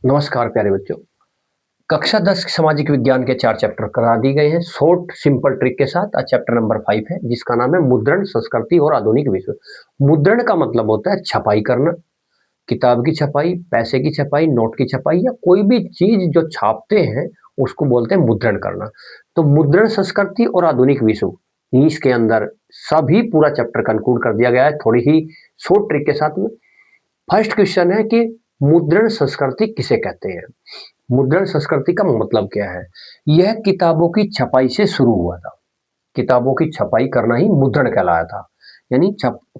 नमस्कार प्यारे बच्चों। कक्षा 10 सामाजिक विज्ञान के 4 चैप्टर करा दिए गए हैं शॉर्ट सिंपल ट्रिक के साथ। आज चैप्टर नंबर 5 है जिसका नाम है मुद्रण, संस्कृति और आधुनिक विश्व। मुद्रण का मतलब होता है छपाई करना, किताब की छपाई, पैसे की छपाई, नोट की छपाई या कोई भी चीज जो छापते हैं उसको बोलते हैं मुद्रण करना। तो मुद्रण, संस्कृति और आधुनिक विश्व, इसके अंदर सभी पूरा चैप्टर कंक्लूड कर दिया गया है थोड़ी ही शॉर्ट ट्रिक के साथ में। फर्स्ट क्वेश्चन है कि मुद्रण संस्कृति किसे कहते हैं। मुद्रण संस्कृति का मतलब क्या है? यह किताबों की छपाई से शुरू हुआ था। किताबों की छपाई करना ही मुद्रण कहलाया था। यानी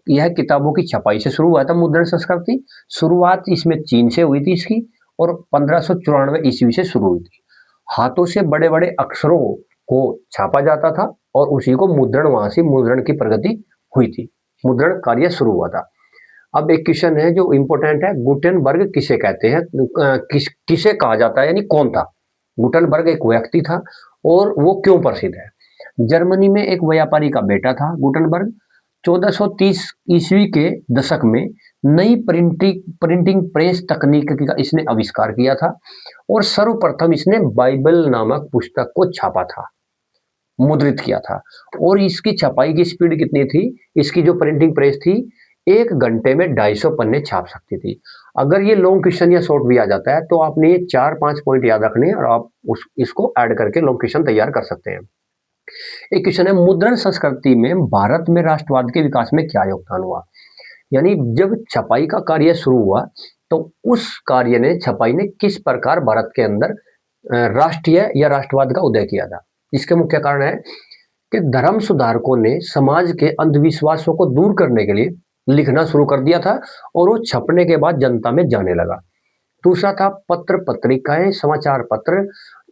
यह किताबों की छपाई से शुरू हुआ था मुद्रण संस्कृति। शुरुआत इसमें चीन से हुई थी इसकी, और 1594 ईस्वी से शुरू हुई थी। हाथों से बड़े बड़े अक्षरों को छापा जाता था और उसी को मुद्रण, वहां से मुद्रण की प्रगति हुई थी, मुद्रण कार्य शुरू हुआ था। अब एक क्वेश्चन है जो इंपॉर्टेंट है, गुटेनबर्ग किसे कहते हैं, किसे कहा जाता है, यानी कौन था? गुटेनबर्ग एक व्यक्ति था और वो क्यों प्रसिद्ध है? जर्मनी में एक व्यापारी का बेटा था गुटेनबर्ग। 1430 ईस्वी के दशक में नई प्रिंटिंग प्रेस तकनीक का इसने आविष्कार किया था और सर्वप्रथम इसने बाइबल नामक पुस्तक को छापा था, मुद्रित किया था। और इसकी छपाई की स्पीड कितनी थी? इसकी जो प्रिंटिंग प्रेस थी, 1 घंटे में 250 पन्ने छाप सकती थी। अगर ये लॉन्ग क्वेश्चन या शॉर्ट भी आ जाता है तो आपने ये 4-5 पॉइंट याद रखने हैं और आप इसको ऐड करके लॉन्ग क्वेश्चन तैयार कर सकते हैं। एक क्वेश्चन है, मुद्रण संस्कृति में भारत में राष्ट्रवाद के विकास में क्या योगदान हुआ? यानी जब छपाई का कार्य शुरू हुआ तो उस कार्य ने, छपाई ने किस प्रकार भारत के अंदर राष्ट्रीय या राष्ट्रवाद का उदय किया था? इसके मुख्य कारण है कि धर्म सुधारकों ने समाज के अंधविश्वासों को दूर करने के लिए लिखना शुरू कर दिया था और वो छपने के बाद जनता में जाने लगा। दूसरा था पत्र पत्रिकाएं, समाचार पत्र,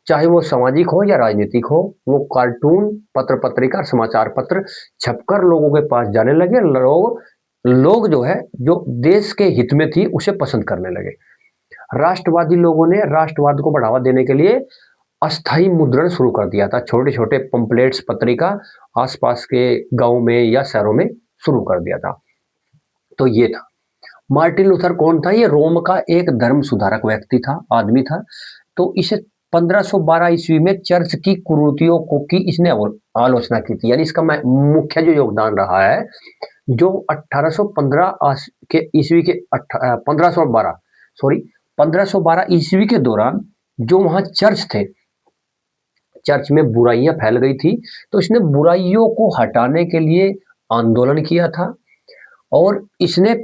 चाहे वो सामाजिक हो या राजनीतिक हो, वो कार्टून, पत्र पत्रिका, समाचार पत्र छपकर लोगों के पास जाने लगे। लोग जो है, जो देश के हित में थी उसे पसंद करने लगे। राष्ट्रवादी लोगों ने राष्ट्रवाद को बढ़ावा देने के लिए अस्थाई मुद्रण शुरू कर दिया था। छोटे छोटे पंपलेट्स, पत्रिका आसपास के गांव में या शहरों में शुरू कर दिया था। तो ये था। मार्टिन लूथर कौन था? ये रोम का एक धर्म सुधारक व्यक्ति था, आदमी था। तो इसे 1512 ईस्वी में चर्च की कुरीतियों की इसने आलोचना की थी। यानी इसका मुख्य जो योगदान रहा है, जो 1815 के ईस्वी के 1512 सॉरी 1512 ईस्वी के दौरान जो वहां चर्च थे, चर्च में बुराइयां फैल गई थी, तो इसने बुराइयों को हटाने के लिए आंदोलन किया था और इसने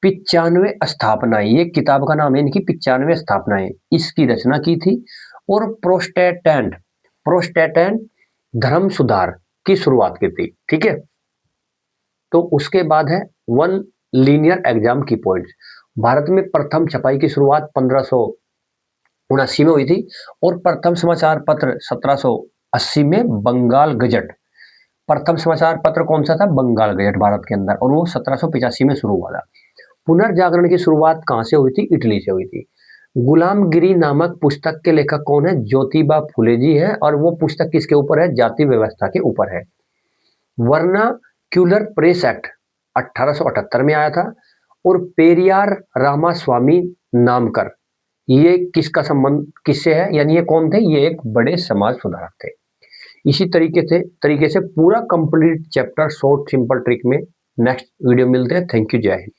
95 स्थापनाएं, ये किताब का नाम है इनकी, 95 स्थापनाएं, इसकी रचना की थी। और प्रोस्टेटेंट धर्म सुधार की शुरुआत की थी। ठीक है। तो उसके बाद है वन लीनियर एग्जाम की पॉइंट्स। भारत में प्रथम छपाई की शुरुआत 1579 में हुई थी और प्रथम समाचार पत्र 1780 में बंगाल गजट। प्रथम समाचार पत्र कौन सा था? बंगाल गजट, भारत के अंदर, और वो 1785 में शुरू हुआ था। पुनर्जागरण की शुरुआत कहां से हुई थी? इटली से हुई थी। गुलामगिरी नामक पुस्तक के लेखक कौन है? ज्योतिबा फुले जी है, और वो पुस्तक किसके ऊपर है? जाति व्यवस्था के ऊपर है। वर्नाक्यूलर प्रेस एक्ट 1878 में आया था। और पेरियार रामास्वामी नामकर, ये किसका संबंध, किससे है? यानी ये कौन थे? ये एक बड़े समाज सुधारक थे। इसी तरीके से पूरा complete chapter short simple trick में नेक्स्ट वीडियो मिलते हैं। थैंक यू, जय हिंद।